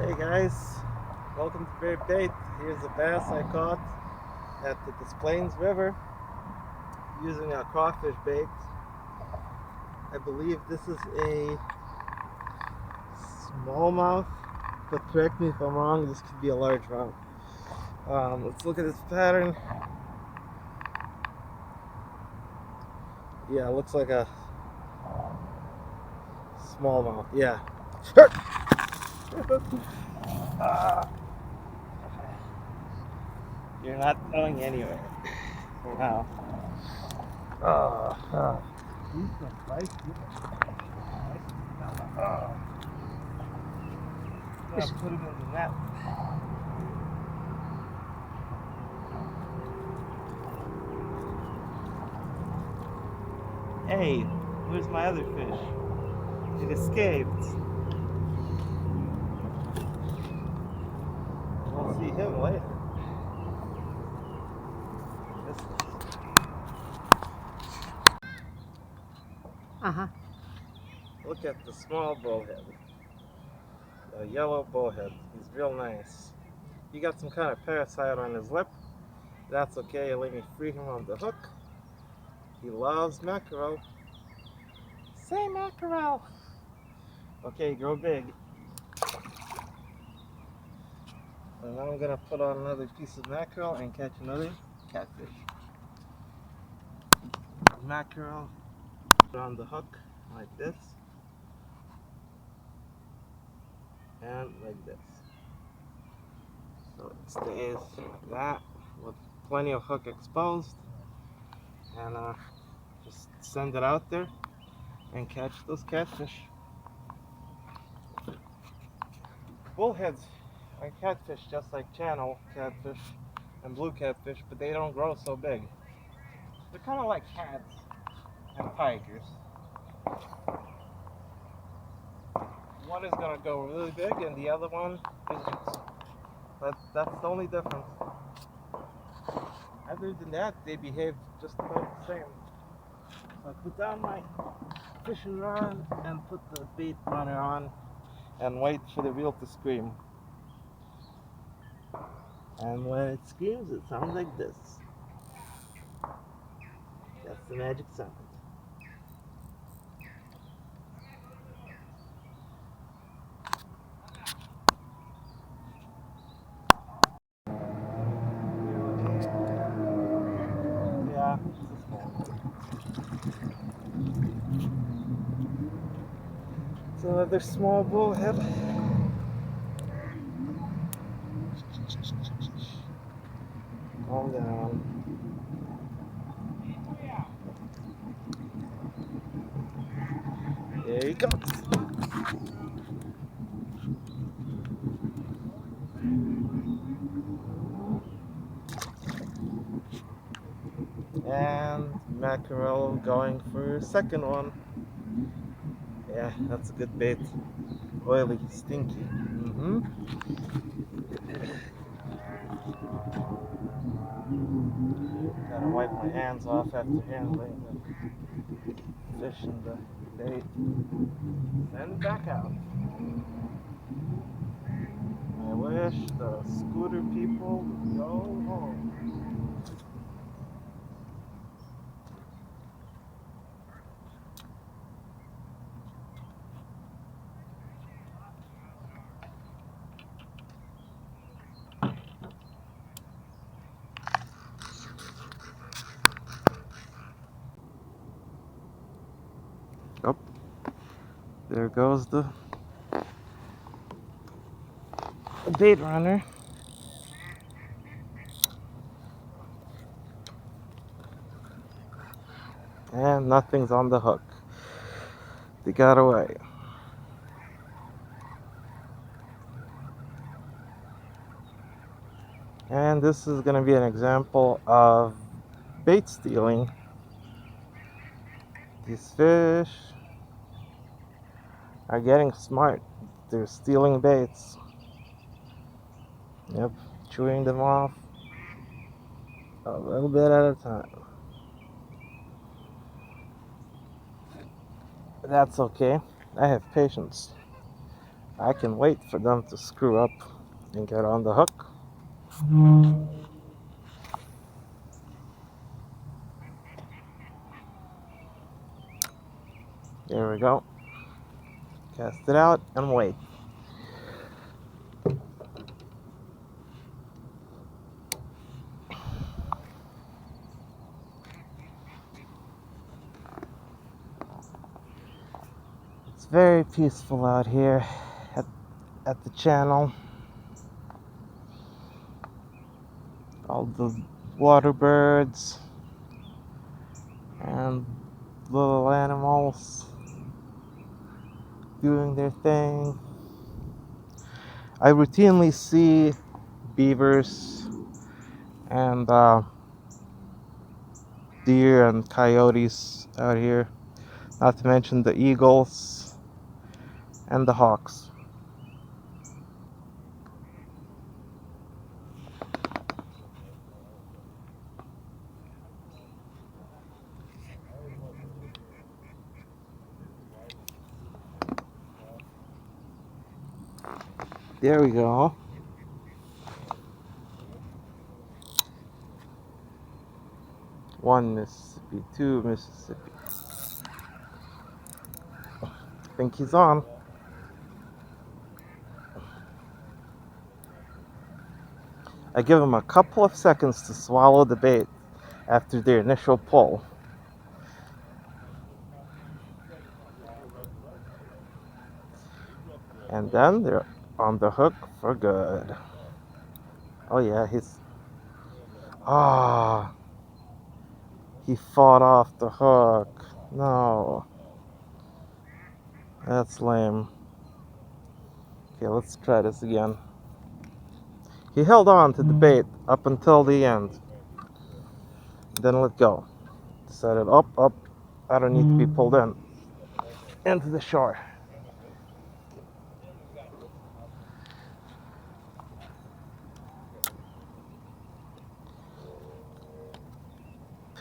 Hey guys, welcome to Bear Bait. Here's a bass I caught at the Des Plaines River using a crawfish bait. I believe this is a smallmouth, but correct me if I'm wrong, this could be a large round. Let's look at this pattern. Yeah, it looks like a smallmouth. Yeah. You're not going anywhere for now. He's so spicy. I'm gonna put him in the net. Hey, where's my other fish? It escaped. We'll see him later. Look at the small bullhead. A yellow bullhead. He's real nice. He got some kind of parasite on his lip. That's okay. Let me free him on the hook. He loves mackerel. Say mackerel. Okay, grow big. And now I'm gonna put on another piece of mackerel and catch another catfish. Mackerel on the hook like this and like this. So it stays like that with plenty of hook exposed, and just send it out there and catch those catfish. Bullheads are catfish just like channel catfish and blue catfish, but they don't grow so big. They're kind of like cats and tigers. One is going to go really big and the other one isn't. But that's the only difference. Other than that, they behave just about the same. So I put down my fishing rod and put the bait runner on and wait for the reel to scream. And when it screams, it sounds like this. That's the magic sound. Yeah, it's a small one. It's another small bullhead. Calm down. There he comes. And mackerel going for a second one. Yeah, that's a good bait. Oily, stinky. Gotta wipe my hands off after handling the fish and the bait. Send it back out. I wish the scooter people would go home. Oh, there goes the bait runner. And nothing's on the hook. They got away. And this is going to be an example of bait stealing. These fish are getting smart. They're stealing baits. Yep, chewing them off a little bit at a time. That's okay. I have patience. I can wait for them to screw up and get on the hook. There we go. Cast it out and wait. It's very peaceful out here at the channel. All the water birds and little animals doing their thing. I routinely see beavers and deer and coyotes out here, not to mention the eagles and the hawks. There we go. One Mississippi, two Mississippi. I think he's on. I give him a couple of seconds to swallow the bait after their initial pull. And then they're on the hook for good. Oh yeah, Ah, he fought off the hook. No. That's lame. Okay, let's try this again. He held on to the bait up until the end. Then let go. Decided up. I don't need to be pulled in. Into the shore.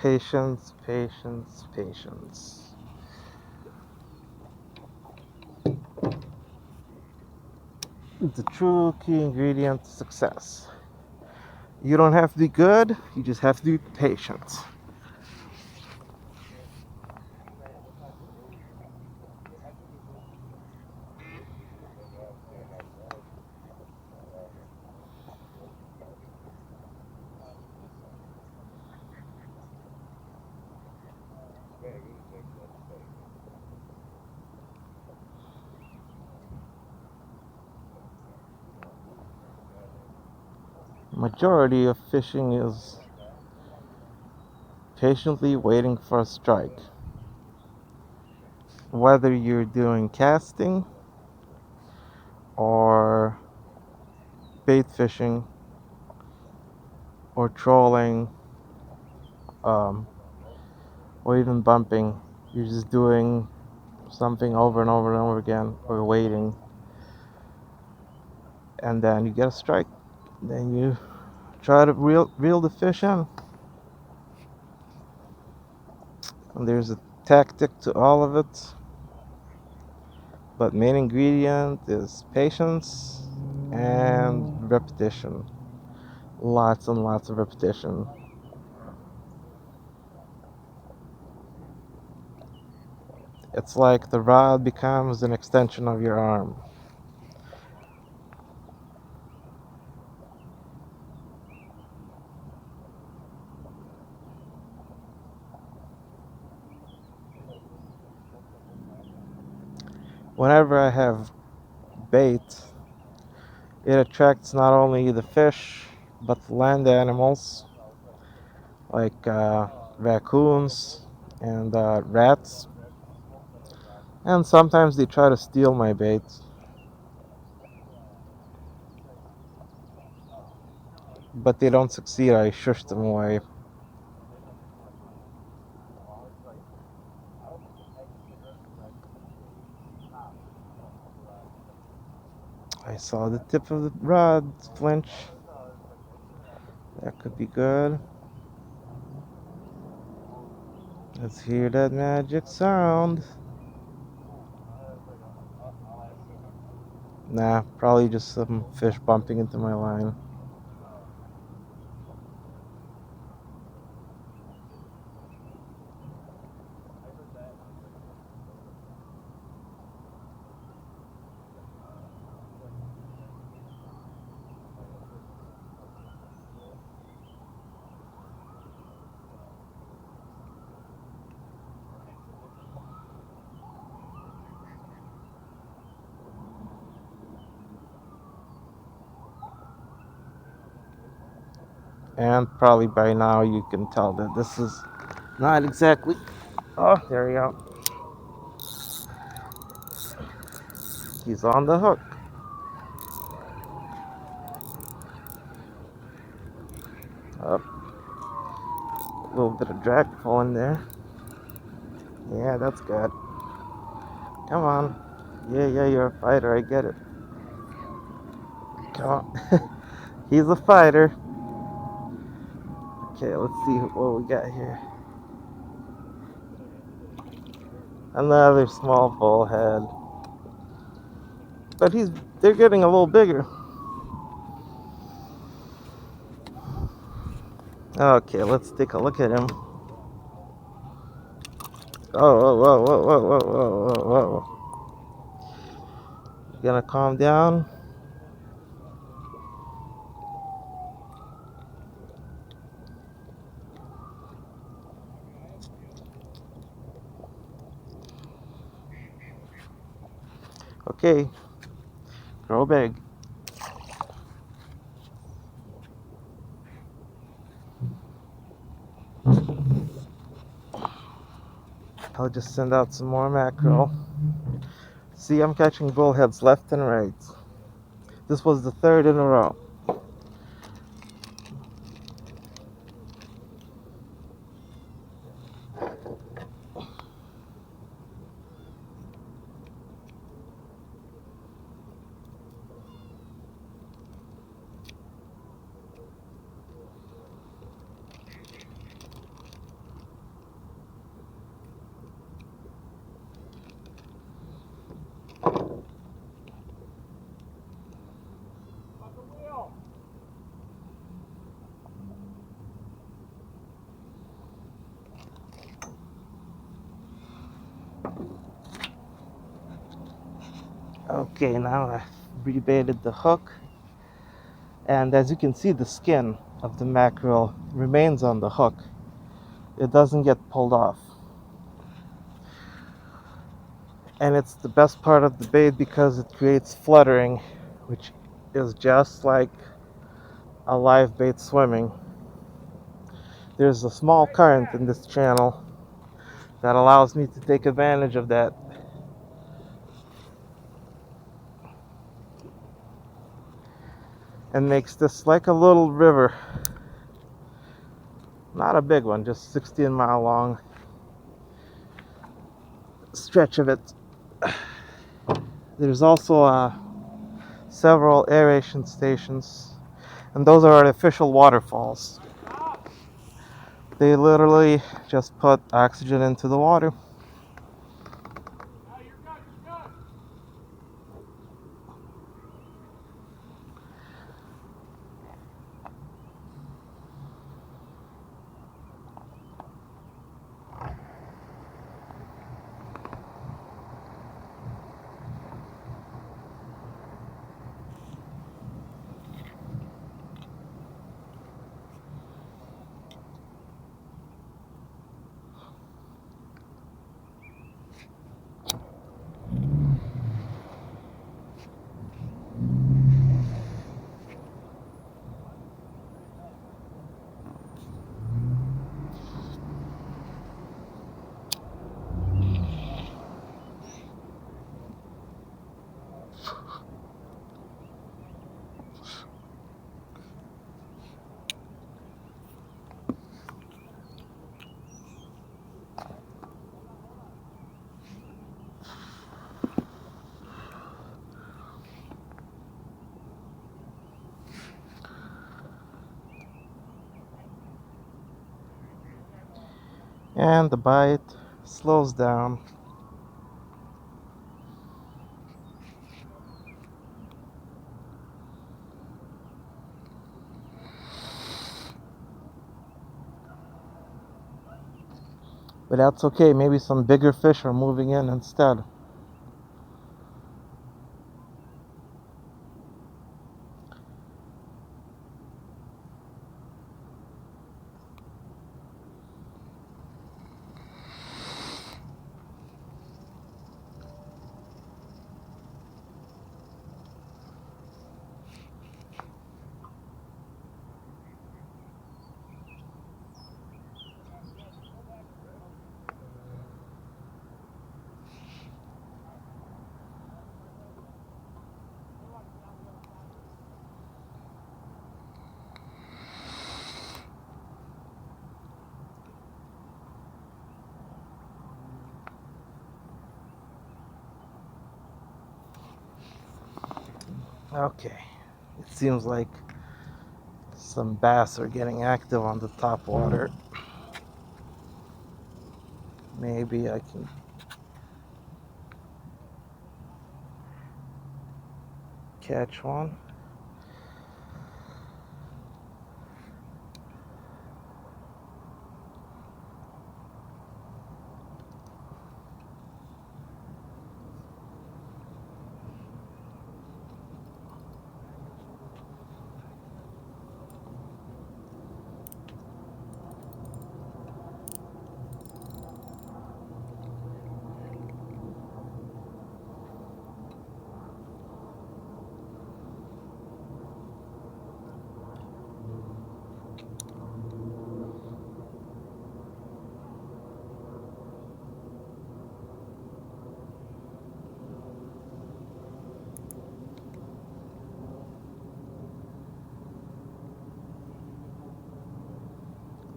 Patience, patience, patience. The true key ingredient to success. You don't have to be good, you just have to be patient. Majority of fishing is patiently waiting for a strike. Whether you're doing casting or bait fishing or trolling or even bumping, you're just doing something over and over and over again or waiting, and then you get a strike. Then you try to reel the fish in. And there's a tactic to all of it, but main ingredient is patience and repetition. Lots and lots of repetition. It's like the rod becomes an extension of your arm. Whenever I have bait, it attracts not only the fish but the land animals like raccoons and rats, and sometimes they try to steal my bait, but they don't succeed. I shush them away. I saw the tip of the rod flinch. That could be good. Let's hear that magic sound. Nah, probably just some fish bumping into my line. And probably by now you can tell that this is not exactly. Oh, there we go. He's on the hook. Up. A little bit of drag pull in there. Yeah, that's good. Come on. Yeah, you're a fighter. I get it. Come on. He's a fighter. Okay, let's see what we got here. Another small bullhead. But they're getting a little bigger. Okay, let's take a look at him. Whoa. You gonna calm down? Okay, grow big. I'll just send out some more mackerel. See, I'm catching bullheads left and right. This was the third in a row. Okay, now I rebaited the hook, and as you can see, the skin of the mackerel remains on the hook. It doesn't get pulled off. And it's the best part of the bait because it creates fluttering, which is just like a live bait swimming. There's a small current in this channel that allows me to take advantage of that. And makes this like a little river. Not a big one, just 16-mile long stretch of it. There's also several aeration stations, and those are artificial waterfalls. They literally just put oxygen into the water. And the bite slows down. But that's okay, maybe some bigger fish are moving in instead. Okay, it seems like some bass are getting active on the top water. Maybe I can catch one.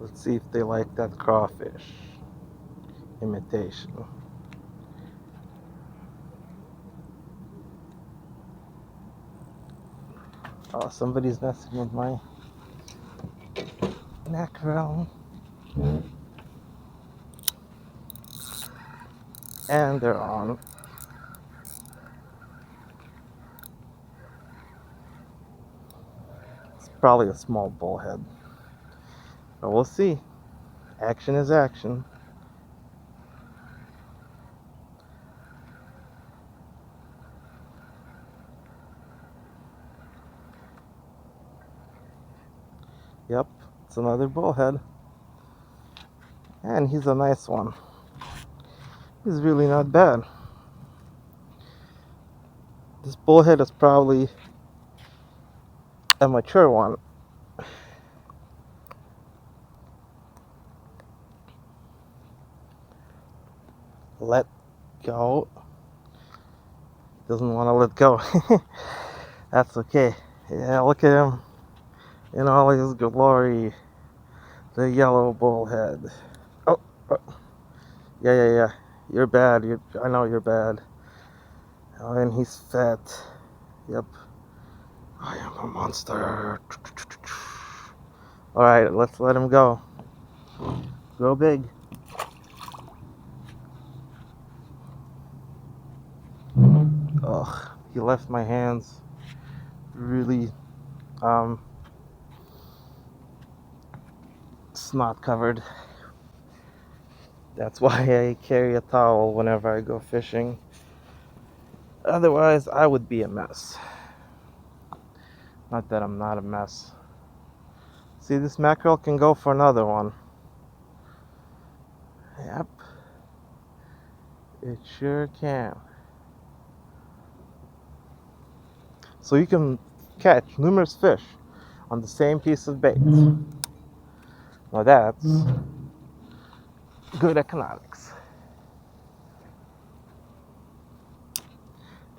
Let's see if they like that crawfish imitation. Oh, somebody's messing with my mackerel. And they're on. It's probably a small bullhead. But we'll see. Action is action. Yep, it's another bullhead. And he's a nice one. He's really not bad. This bullhead is probably a mature one. Let go. Doesn't want to let go. That's okay. Yeah, look at him in all his glory. The yellow bullhead. Oh, yeah. You're bad. I know you're bad. Oh, and he's fat. Yep. I am a monster. Alright, let's let him go. Go big. Ugh, he left my hands really snot covered. That's why I carry a towel whenever I go fishing. Otherwise, I would be a mess. Not that I'm not a mess. See, this mackerel can go for another one. Yep. It sure can. So you can catch numerous fish on the same piece of bait. Now that's good economics.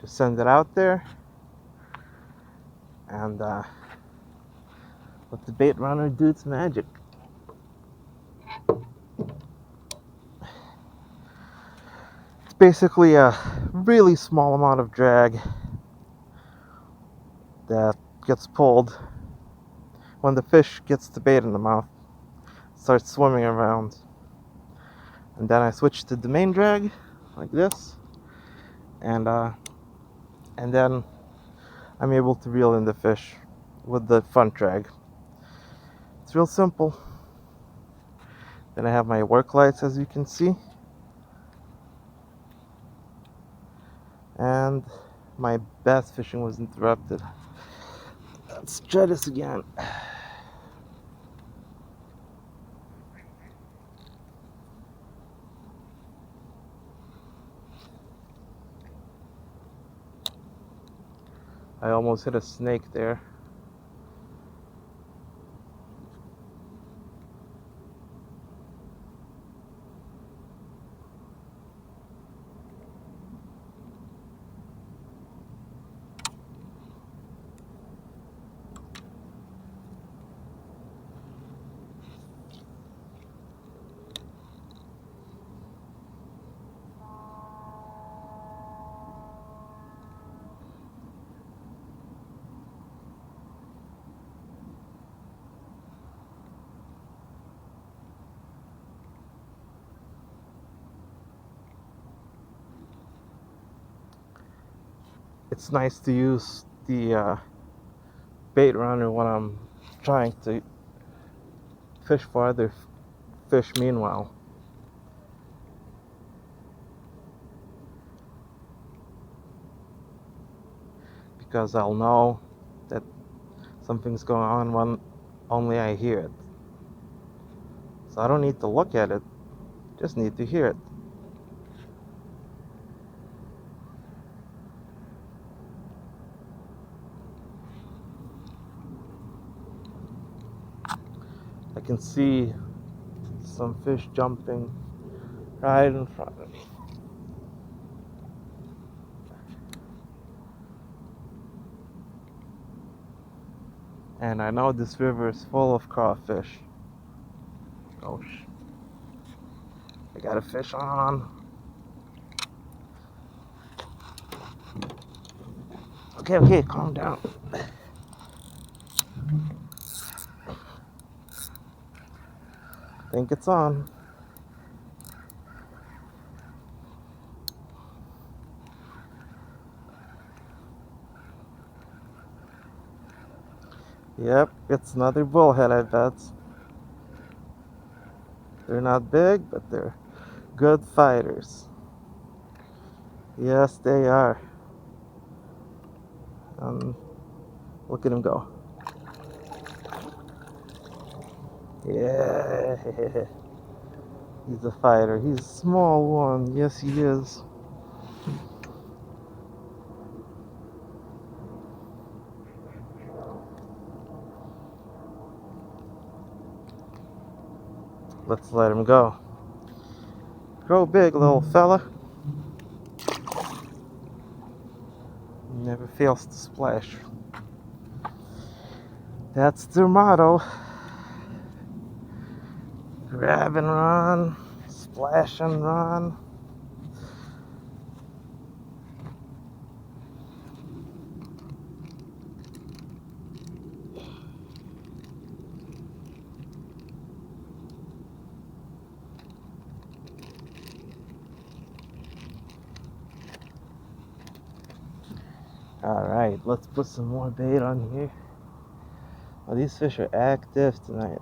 Just send it out there and let the bait runner do its magic. It's basically a really small amount of drag that gets pulled when the fish gets the bait in the mouth, starts swimming around. And then I switch to the main drag, like this, and then I'm able to reel in the fish with the front drag. It's real simple. Then I have my work lights, as you can see. And my bass fishing was interrupted. Let's try this again. I almost hit a snake there. It's nice to use the bait runner when I'm trying to fish for other fish meanwhile. Because I'll know that something's going on when only I hear it. So I don't need to look at it, just need to hear it. I can see some fish jumping right in front of me. And I know this river is full of crawfish. Oh, I got a fish on. Okay, calm down. Think it's on. Yep, it's another bullhead, I bet. They're not big, but they're good fighters. Yes, they are. Look at him go. Yeah, he's a fighter. He's a small one. Yes, he is. Let's let him go. Grow big, little fella. Never fails to splash. That's their motto. Grab and run, splash and run. Alright, let's put some more bait on here. Oh, these fish are active tonight.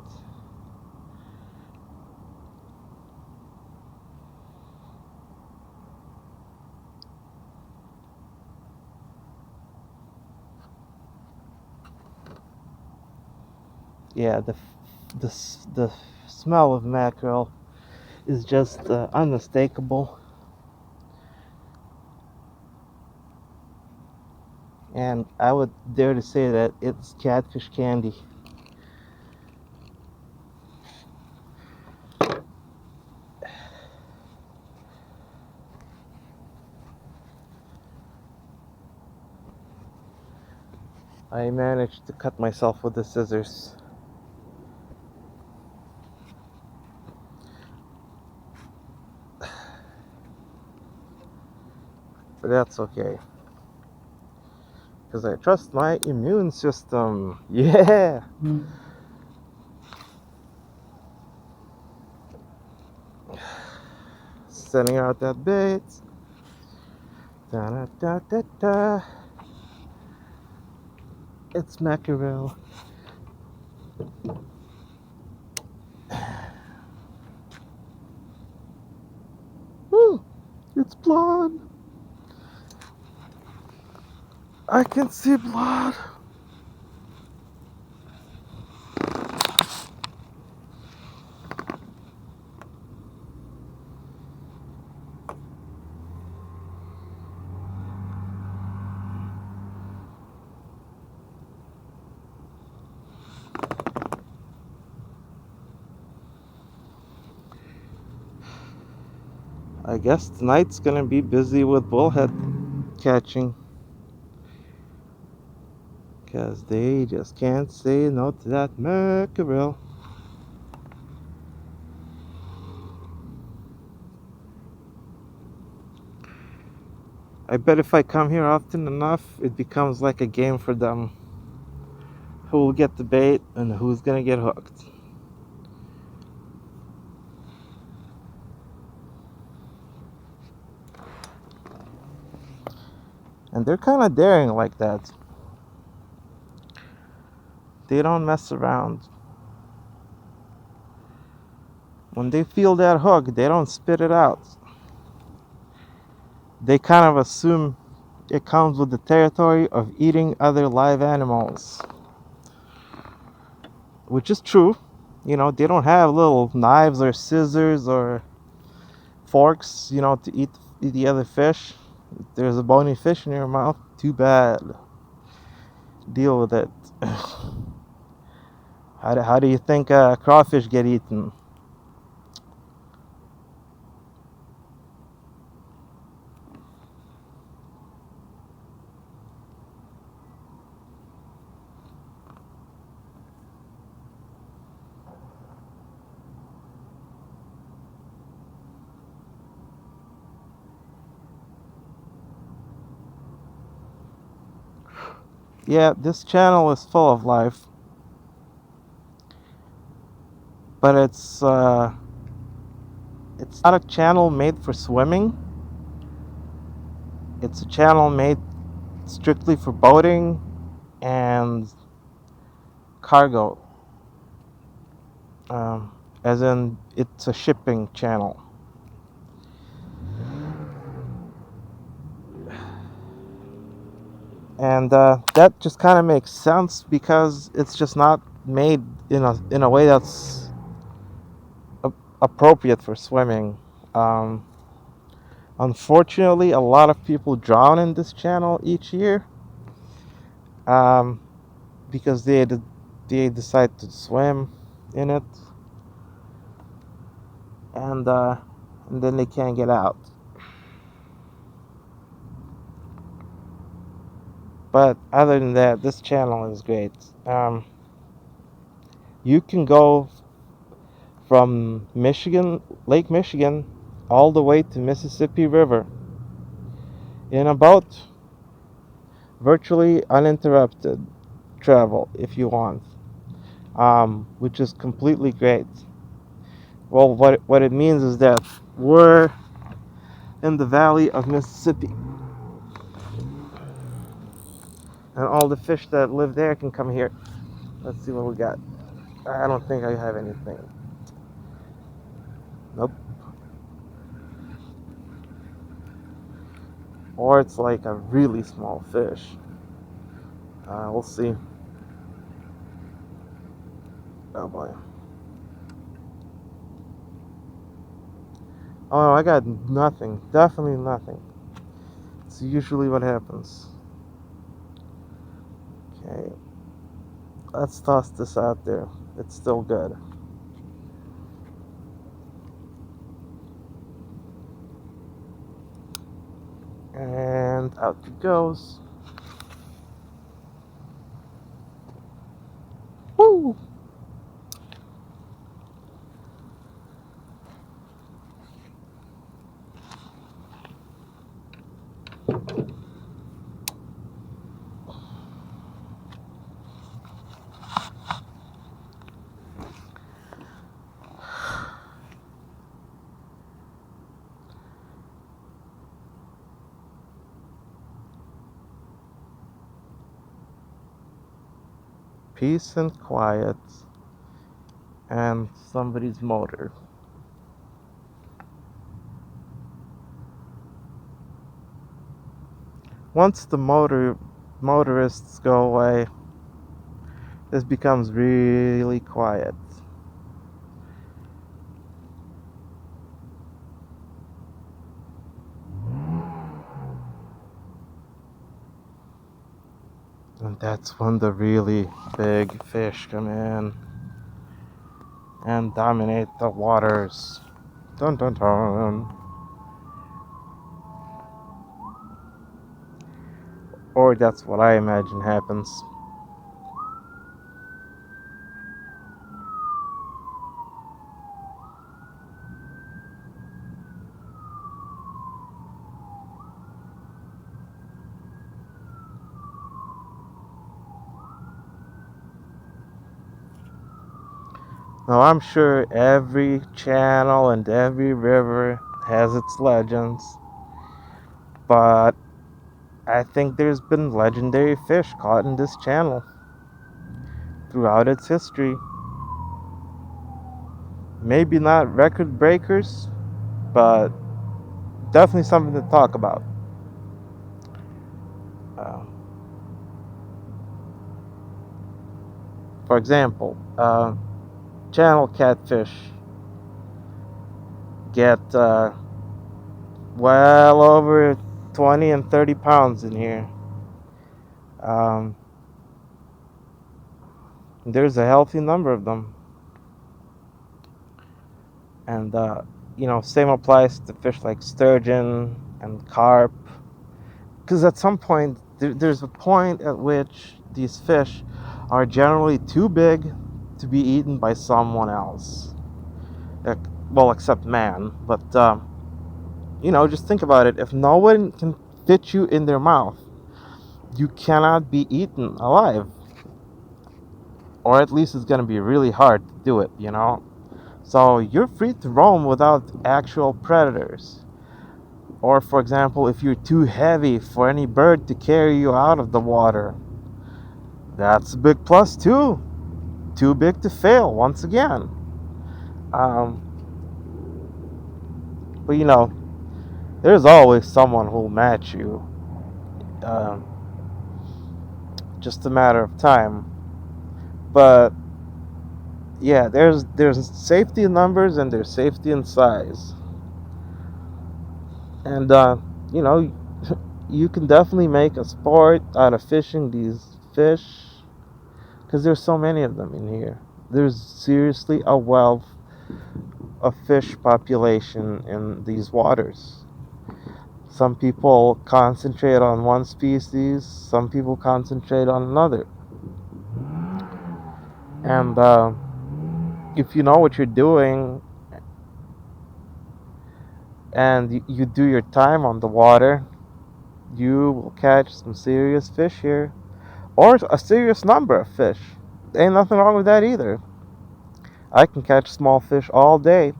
Yeah, the smell of mackerel is just unmistakable. And I would dare to say that it's catfish candy. I managed to cut myself with the scissors. But that's okay. Because I trust my immune system. Yeah! Sending out that bait. Da da da da da. It's mackerel. blood. I can see blood. I guess tonight's gonna be busy with bullhead catching, because they just can't say no to that mackerel. I bet if I come here often enough, it becomes like a game for them. Who will get the bait and who's gonna get hooked. And they're kind of daring like that. They don't mess around. When they feel that hook, they don't spit it out. They kind of assume it comes with the territory of eating other live animals. Which is true. You know, they don't have little knives or scissors or forks, you know, to eat the other fish. If there's a bony fish in your mouth, too bad. Deal with it. How do you think crawfish get eaten? Yeah, this channel is full of life, but it's not a channel made for swimming. It's a channel made strictly for boating and cargo. As in, it's a shipping channel. And that just kind of makes sense because it's just not made in a way that's appropriate for swimming. Unfortunately, a lot of people drown in this channel each year because they decide to swim in it, and then they can't get out. But other than that, this channel is great. You can go from Lake Michigan, all the way to Mississippi River in a boat, virtually uninterrupted travel if you want, which is completely great. Well, what it means is that we're in the valley of Mississippi, and all the fish that live there can come here. Let's see what we got. I don't think I have anything. Nope. Or it's like a really small fish. We'll see. Oh boy. Oh, I got nothing. Definitely nothing. It's usually what happens. Okay. Let's toss this out there. It's still good. And out it goes. Woo! Peace and quiet. And somebody's motor. Once the motorists go away, this becomes really quiet. And that's when the really big fish come in and dominate the waters. Dun dun dun. Or that's what I imagine happens. Now, I'm sure every channel and every river has its legends, but I think there's been legendary fish caught in this channel throughout its history. Maybe not record breakers, but definitely something to talk about. Uh, for example, channel catfish get well over 20 and 30 pounds in here. Um, there's a healthy number of them. And, same applies to fish like sturgeon and carp. Because at some point, there's a point at which these fish are generally too big to be eaten by someone else. Well, except man. But, just think about it. If no one can fit you in their mouth, you cannot be eaten alive. Or at least it's going to be really hard to do it, So you're free to roam without actual predators. Or, for example, if you're too heavy for any bird to carry you out of the water, that's a big plus too. Too big to fail, once again. Um, but there's always someone who'll match you. Um, just a matter of time. But yeah, there's safety in numbers and there's safety in size. And you can definitely make a sport out of fishing these fish because there's so many of them in here. There's seriously a wealth of fish population in these waters. Some people concentrate on one species, some people concentrate on another. And if you know what you're doing and you do your time on the water, you will catch some serious fish here, or a serious number of fish. Ain't nothing wrong with that either. I can catch small fish all day,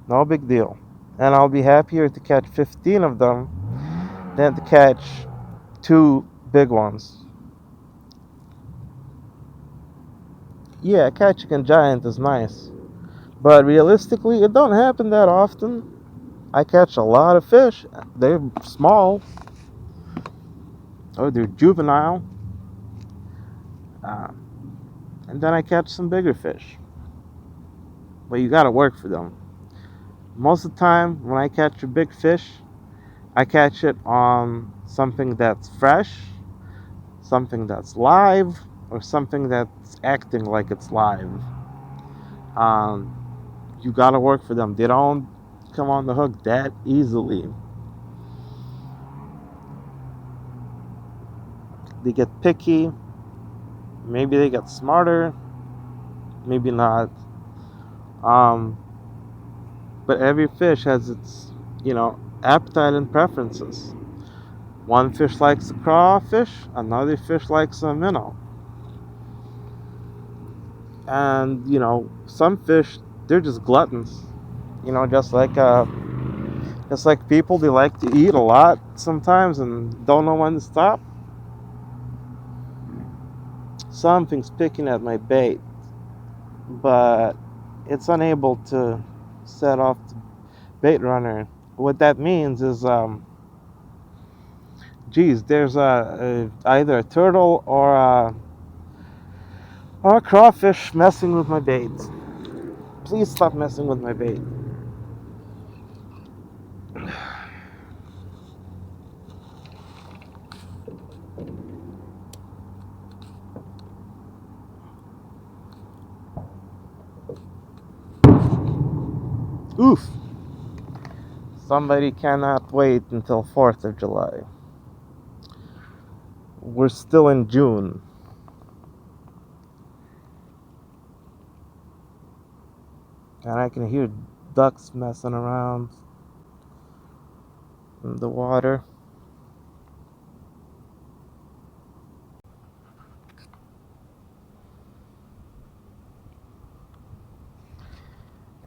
no big deal. And I'll be happier to catch 15 of them than to catch 2 big ones. Yeah, catching a giant is nice, but realistically, it don't happen that often. I catch a lot of fish. They're small, or they're juvenile, uh, and then I catch some bigger fish. But you gotta work for them. Most of the time, when I catch a big fish, I catch it on something that's fresh, something that's live, or something that's acting like it's live. Um, you gotta work for them. They don't come on the hook that easily. They get picky. Maybe they get smarter. Maybe not. Um, but every fish has its, appetite and preferences. One fish likes a crawfish, another fish likes a minnow. And, some fish, they're just gluttons. Just like people, they like to eat a lot sometimes and don't know when to stop. Something's picking at my bait, but it's unable to set off the bait runner. What that means is Geez, there's either a turtle or a crawfish messing with my bait. Please stop messing with my bait. Oof. Somebody cannot wait until 4th of July. We're still in June. And I can hear ducks messing around in the water.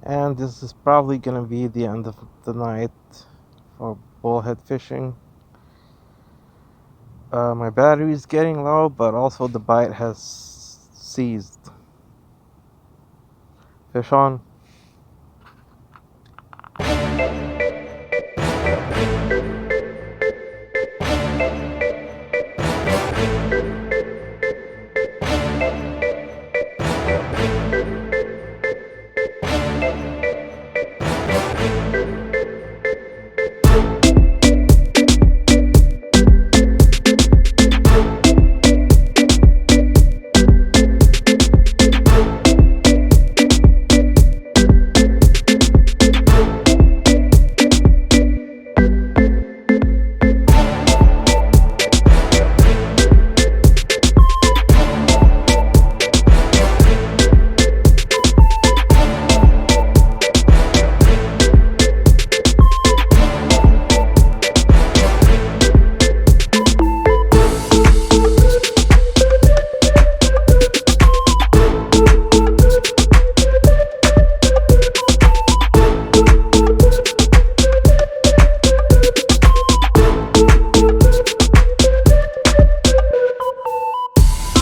And this is probably gonna be the end of the night for bullhead fishing. My battery is getting low, but also the bite has ceased. Fish on.